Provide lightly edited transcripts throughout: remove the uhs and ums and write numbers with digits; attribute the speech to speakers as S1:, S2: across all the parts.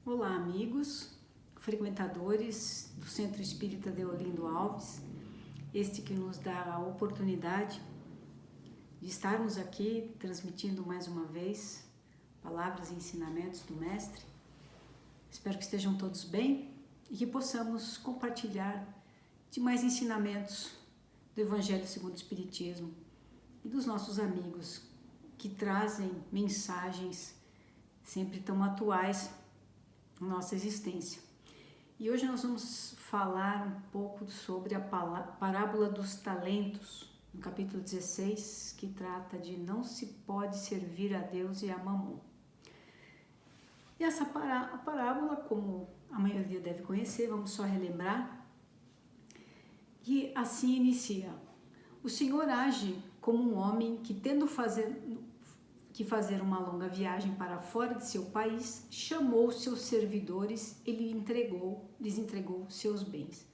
S1: Olá, amigos, frequentadores do Centro Espírita Deolindo Alves, este que nos dá a oportunidade de estarmos aqui transmitindo mais uma vez palavras e ensinamentos do Mestre. Espero que estejam todos bem e que possamos compartilhar de mais ensinamentos do Evangelho segundo o Espiritismo e dos nossos amigos que trazem mensagens sempre tão atuais na nossa existência. E hoje nós vamos falar um pouco sobre a parábola dos talentos, no capítulo 16, que trata de não se pode servir a Deus e a Mamon. E essa parábola, como a maioria deve conhecer, vamos só relembrar, que assim inicia. O Senhor age como um homem que, tendo que fazer uma longa viagem para fora de seu país, chamou seus servidores e lhes entregou seus bens.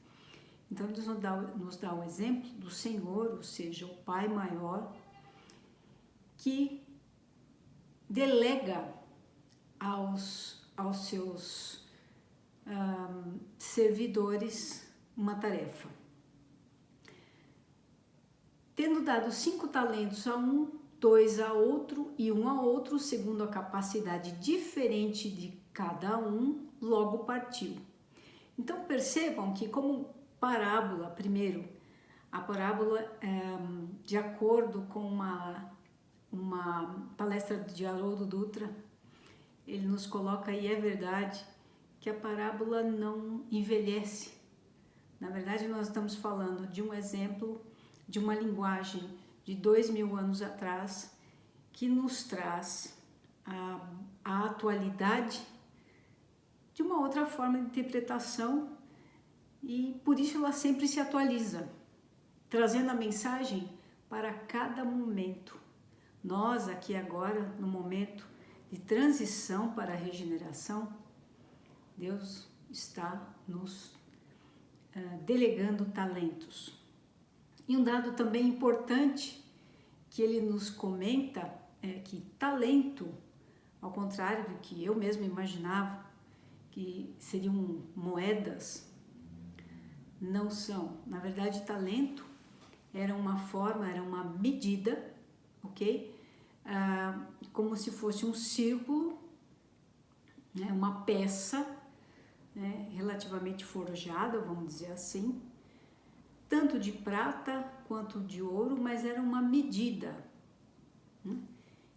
S1: Então, Deus nos dá o exemplo do Senhor, ou seja, o Pai maior, que delega aos seus servidores uma tarefa. Tendo dado 5 talentos a um, 2 a outro e 1 a outro, segundo a capacidade diferente de cada um, logo partiu. Então percebam que, como parábola, primeiro, a parábola, de acordo com uma palestra de Haroldo Dutra, ele nos coloca, e é verdade, que a parábola não envelhece. Na verdade, nós estamos falando de um exemplo, de uma linguagem de 2000 anos atrás, que nos traz a atualidade de uma outra forma de interpretação, e por isso ela sempre se atualiza, trazendo a mensagem para cada momento. Nós aqui agora, no momento de transição para a regeneração, Deus está nos delegando talentos. E um dado também importante que ele nos comenta é que talento, ao contrário do que eu mesmo imaginava, que seriam moedas, não são. Na verdade, talento era uma forma, era uma medida, ok? Como se fosse um círculo, né? Uma peça, né? Relativamente forjada, vamos dizer assim, tanto de prata quanto de ouro, mas era uma medida, né,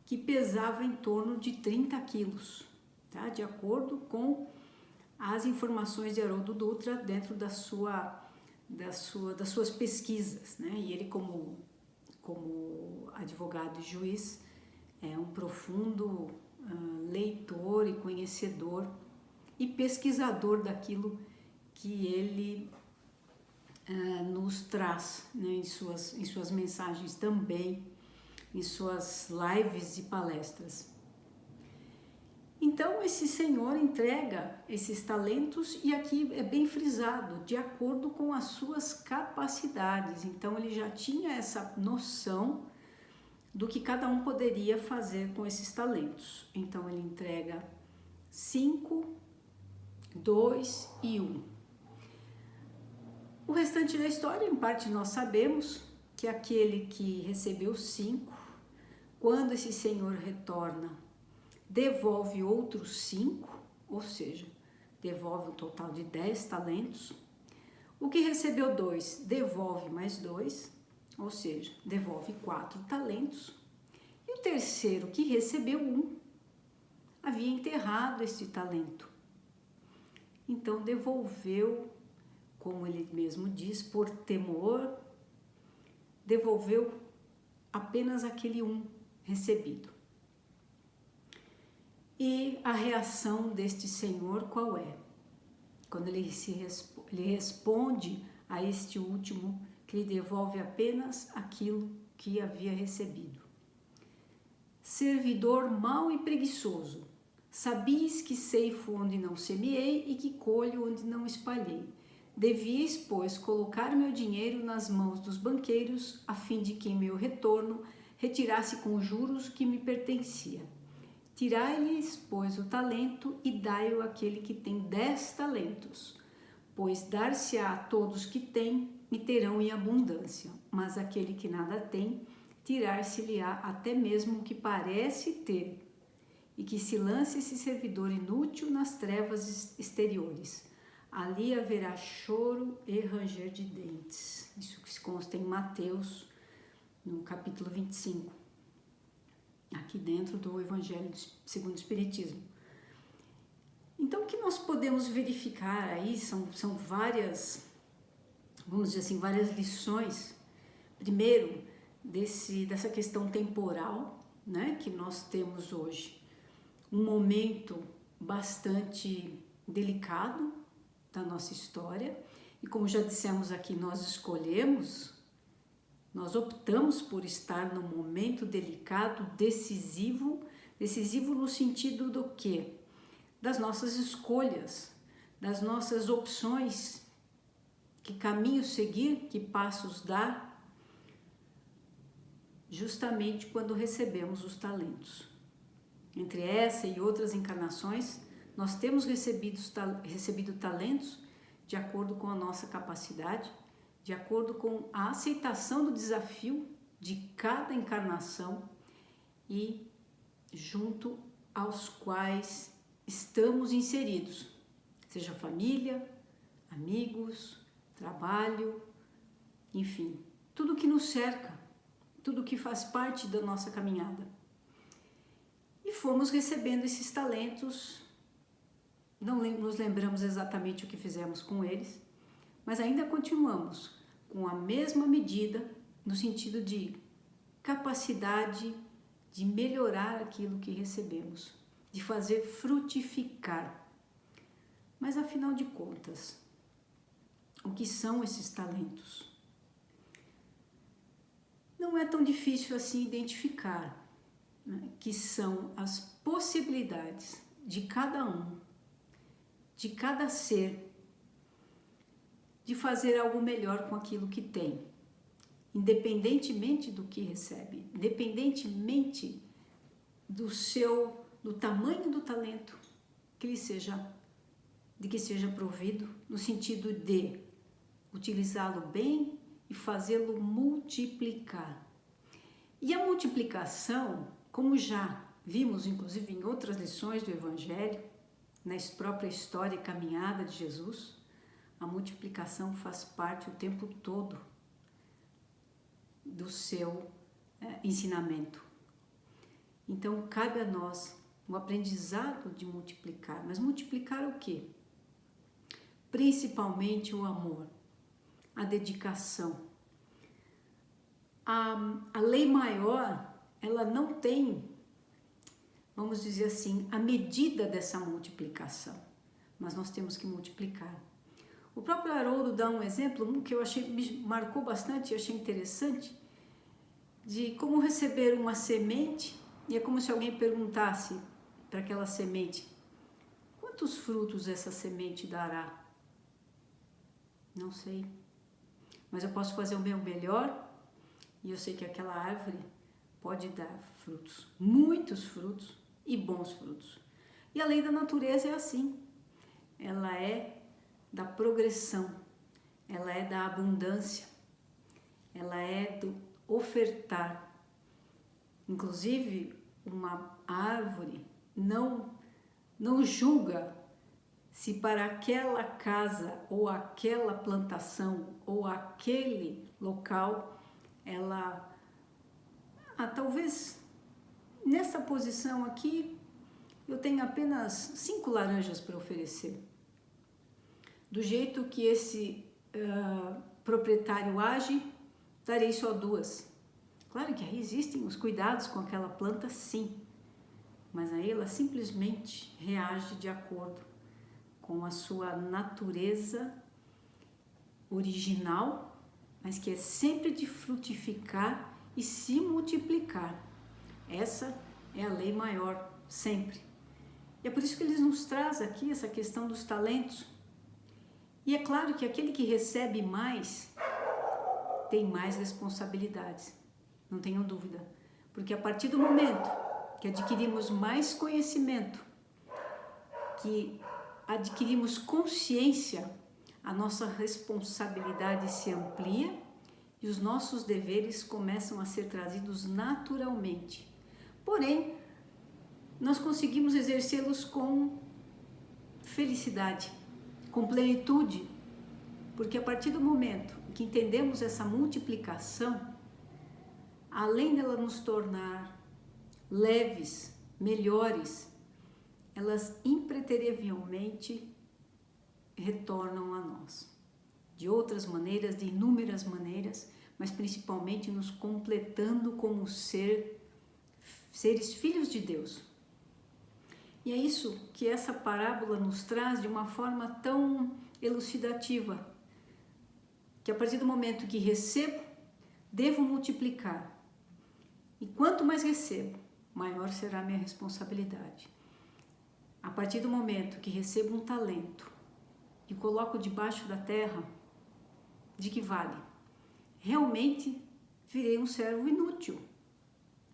S1: que pesava em torno de 30 quilos, tá? De acordo com as informações de Haroldo Dutra dentro das suas pesquisas, né? E ele, como advogado e juiz, é um profundo leitor e conhecedor e pesquisador daquilo que ele nos traz, né, em suas mensagens também, em suas lives e palestras. Então, esse Senhor entrega esses talentos, e aqui é bem frisado, de acordo com as suas capacidades. Então, ele já tinha essa noção do que cada um poderia fazer com esses talentos. Então, ele entrega 5, 2 e 1. O restante da história, em parte, nós sabemos que aquele que recebeu 5, quando esse Senhor retorna, devolve outros 5, ou seja, devolve um total de 10 talentos. O que recebeu 2, devolve mais 2, ou seja, devolve 4 talentos. E o terceiro, que recebeu 1, havia enterrado esse talento. Então, devolveu, como ele mesmo diz, por temor, devolveu apenas aquele 1 recebido. E a reação deste Senhor qual é? Quando ele responde a este último, que lhe devolve apenas aquilo que havia recebido. Servidor mau e preguiçoso, sabias que ceifo onde não semeei e que colho onde não espalhei. Devíeis, pois, colocar meu dinheiro nas mãos dos banqueiros, a fim de que em meu retorno retirasse com juros que me pertencia. Tirai-lhes, pois, o talento e dai-o àquele que tem 10 talentos, pois dar-se-á a todos que têm e terão em abundância, mas aquele que nada tem, tirar-se-lhe-á até mesmo o que parece ter, e que se lance esse servidor inútil nas trevas exteriores. Ali haverá choro e ranger de dentes. Isso que se consta em Mateus, no capítulo 25, aqui dentro do Evangelho segundo o Espiritismo. Então, o que nós podemos verificar aí são várias, vamos dizer assim, várias lições. Primeiro, dessa questão temporal, né, que nós temos hoje. Um momento bastante delicado da nossa história, e como já dissemos aqui, nós optamos por estar num momento delicado, decisivo no sentido do quê? Das nossas escolhas, das nossas opções, que caminho seguir, que passos dar, justamente quando recebemos os talentos. Entre essa e outras encarnações, nós temos recebido talentos de acordo com a nossa capacidade, de acordo com a aceitação do desafio de cada encarnação e junto aos quais estamos inseridos, seja família, amigos, trabalho, enfim, tudo que nos cerca, tudo que faz parte da nossa caminhada. E fomos recebendo esses talentos, não nos lembramos exatamente o que fizemos com eles, mas ainda continuamos com a mesma medida, no sentido de capacidade de melhorar aquilo que recebemos, de fazer frutificar. Mas afinal de contas, o que são esses talentos? Não é tão difícil assim identificar, né, que são as possibilidades de cada um, de cada ser, de fazer algo melhor com aquilo que tem, independentemente do que recebe, independentemente do tamanho do talento que que seja provido, no sentido de utilizá-lo bem e fazê-lo multiplicar. E a multiplicação, como já vimos inclusive em outras lições do Evangelho, na própria história e caminhada de Jesus, a multiplicação faz parte o tempo todo do seu ensinamento. Então, cabe a nós o aprendizado de multiplicar. Mas multiplicar o quê? Principalmente o amor, a dedicação. A lei maior, ela não tem, vamos dizer assim, a medida dessa multiplicação, mas nós temos que multiplicar. O próprio Haroldo dá um exemplo que me marcou bastante e achei interessante, de como receber uma semente, e é como se alguém perguntasse para aquela semente: quantos frutos essa semente dará? Não sei, mas eu posso fazer o meu melhor e eu sei que aquela árvore pode dar frutos, muitos frutos e bons frutos. E a lei da natureza é assim, ela é da progressão, ela é da abundância, ela é do ofertar. Inclusive, uma árvore não julga se para aquela casa ou aquela plantação ou aquele local ela, talvez nessa posição aqui eu tenho apenas 5 laranjas para oferecer. Do jeito que esse proprietário age, darei só 2. Claro que aí existem os cuidados com aquela planta, sim, mas aí ela simplesmente reage de acordo com a sua natureza original, mas que é sempre de frutificar e se multiplicar. Essa é a lei maior, sempre. E é por isso que eles nos traz aqui essa questão dos talentos. E é claro que aquele que recebe mais tem mais responsabilidades, não tenham dúvida, porque a partir do momento que adquirimos mais conhecimento, que adquirimos consciência, a nossa responsabilidade se amplia e os nossos deveres começam a ser trazidos naturalmente. Porém, nós conseguimos exercê-los com felicidade, com plenitude, porque a partir do momento que entendemos essa multiplicação, além dela nos tornar leves, melhores, elas impreterivelmente retornam a nós. De outras maneiras, de inúmeras maneiras, mas principalmente nos completando como seres filhos de Deus. E é isso que essa parábola nos traz de uma forma tão elucidativa, que a partir do momento que recebo, devo multiplicar. E quanto mais recebo, maior será a minha responsabilidade. A partir do momento que recebo um talento e coloco debaixo da terra, de que vale? Realmente virei um servo inútil.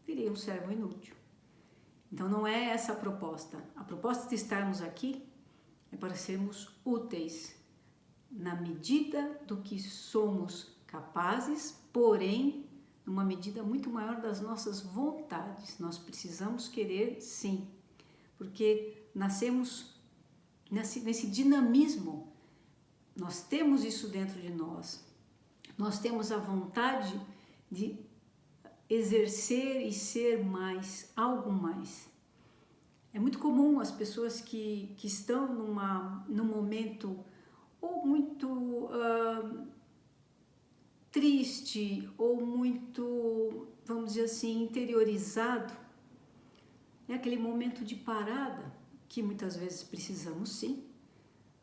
S1: Virei um servo inútil. Então não é essa a proposta. A proposta de estarmos aqui é para sermos úteis na medida do que somos capazes, porém numa medida muito maior das nossas vontades. Nós precisamos querer, sim, porque nascemos nesse dinamismo. Nós temos isso dentro de nós. Nós temos a vontade de exercer e ser mais, algo mais. É muito comum as pessoas que estão num momento ou muito triste ou muito, vamos dizer assim, interiorizado, é aquele momento de parada que muitas vezes precisamos, sim,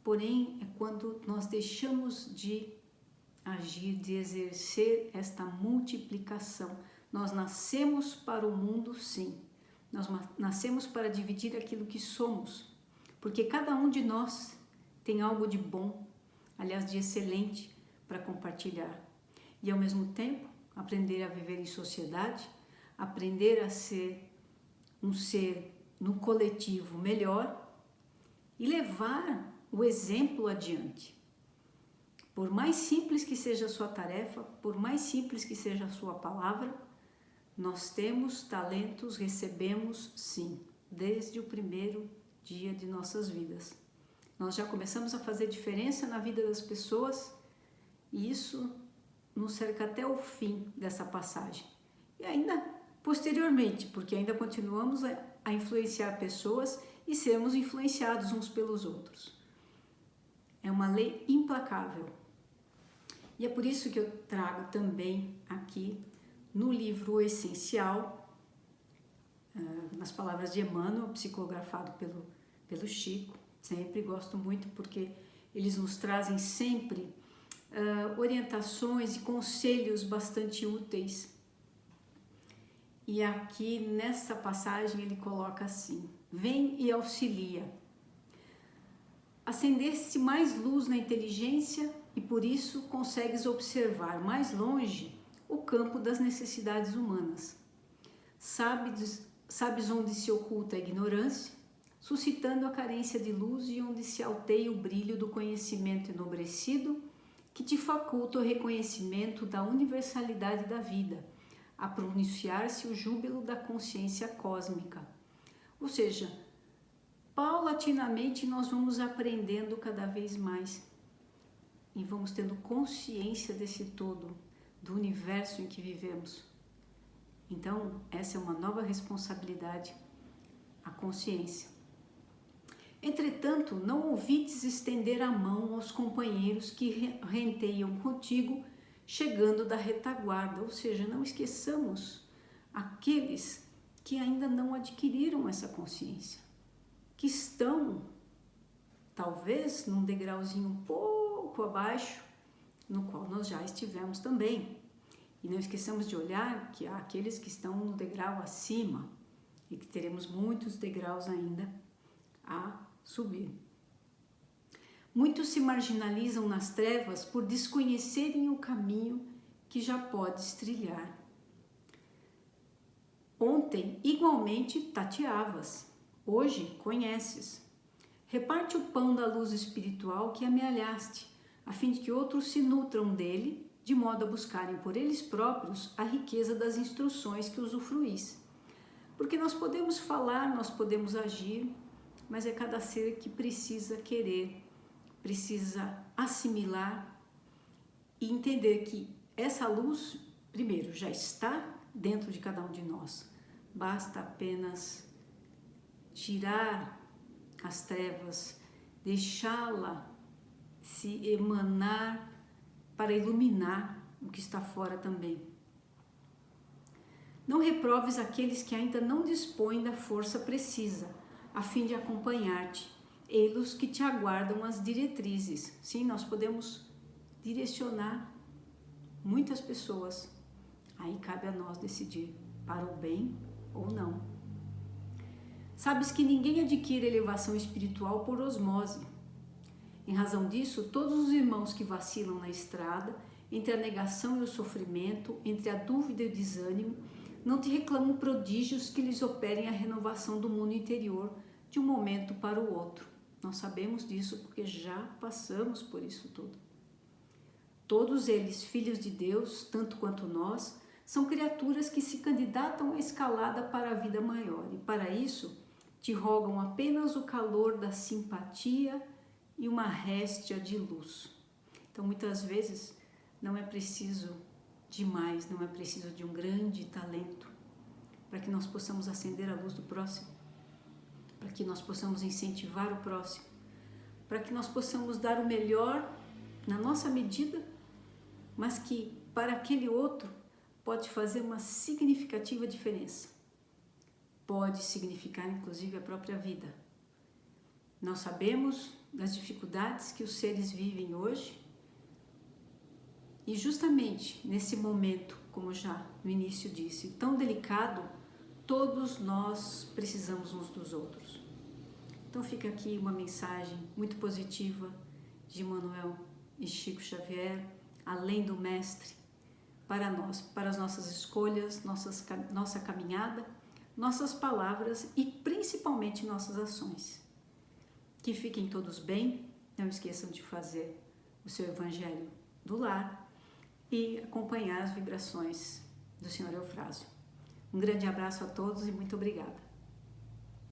S1: porém é quando nós deixamos de agir, de exercer esta multiplicação. Nós nascemos para o mundo, sim, nós nascemos para dividir aquilo que somos, porque cada um de nós tem algo de bom, aliás, de excelente para compartilhar. E ao mesmo tempo, aprender a viver em sociedade, aprender a ser um ser no coletivo melhor e levar o exemplo adiante. Por mais simples que seja a sua tarefa, por mais simples que seja a sua palavra, nós temos talentos, recebemos sim, desde o primeiro dia de nossas vidas. Nós já começamos a fazer diferença na vida das pessoas e isso nos cerca até o fim dessa passagem. E ainda posteriormente, porque ainda continuamos a influenciar pessoas e sermos influenciados uns pelos outros. É uma lei implacável. E é por isso que eu trago também aqui no livro O Essencial, nas palavras de Emmanuel, psicografado pelo Chico. Sempre gosto muito porque eles nos trazem sempre orientações e conselhos bastante úteis. E aqui nessa passagem ele coloca assim: vem e auxilia. Acendeste mais luz na inteligência e por isso consegues observar mais longe o campo das necessidades humanas. Sabes onde se oculta a ignorância, suscitando a carência de luz e onde se alteia o brilho do conhecimento enobrecido, que te faculta o reconhecimento da universalidade da vida, a pronunciar-se o júbilo da consciência cósmica. Ou seja, paulatinamente nós vamos aprendendo cada vez mais e vamos tendo consciência desse todo, do universo em que vivemos. Então, essa é uma nova responsabilidade, a consciência. Entretanto, não ouvides estender a mão aos companheiros que renteiam contigo, chegando da retaguarda, ou seja, não esqueçamos aqueles que ainda não adquiriram essa consciência, que estão, talvez, num degrauzinho um pouco abaixo, no qual nós já estivemos também. E não esqueçamos de olhar que há aqueles que estão no degrau acima e que teremos muitos degraus ainda a subir. Muitos se marginalizam nas trevas por desconhecerem o caminho que já podes trilhar. Ontem, igualmente, tateavas. Hoje, conheces. Reparte o pão da luz espiritual que amealhaste, a fim de que outros se nutram dele, de modo a buscarem por eles próprios a riqueza das instruções que usufruís. Porque nós podemos falar, nós podemos agir, mas é cada ser que precisa querer, precisa assimilar e entender que essa luz, primeiro, já está dentro de cada um de nós. Basta apenas tirar as trevas, deixá-la se emanar para iluminar o que está fora também. Não reproves aqueles que ainda não dispõem da força precisa, a fim de acompanhar-te, eles que te aguardam as diretrizes. Sim, nós podemos direcionar muitas pessoas. Aí cabe a nós decidir para o bem ou não. Sabes que ninguém adquire elevação espiritual por osmose. Em razão disso, todos os irmãos que vacilam na estrada, entre a negação e o sofrimento, entre a dúvida e o desânimo, não te reclamam prodígios que lhes operem a renovação do mundo interior de um momento para o outro. Nós sabemos disso porque já passamos por isso tudo. Todos eles, filhos de Deus, tanto quanto nós, são criaturas que se candidatam à escalada para a vida maior e, para isso, te rogam apenas o calor da simpatia e uma réstia de luz. Então, muitas vezes, não é preciso de mais, não é preciso de um grande talento para que nós possamos acender a luz do próximo, para que nós possamos incentivar o próximo, para que nós possamos dar o melhor na nossa medida, mas que para aquele outro pode fazer uma significativa diferença. Pode significar, inclusive, a própria vida. Nós sabemos das dificuldades que os seres vivem hoje e justamente nesse momento, como já no início disse, tão delicado, todos nós precisamos uns dos outros. Então fica aqui uma mensagem muito positiva de Emmanuel e Chico Xavier, além do Mestre, para nós, para as nossas escolhas, nossa caminhada, nossas palavras e principalmente nossas ações. Que fiquem todos bem, não esqueçam de fazer o seu Evangelho do lar e acompanhar as vibrações do Sr. Eufrásio. Um grande abraço a todos e muito obrigada.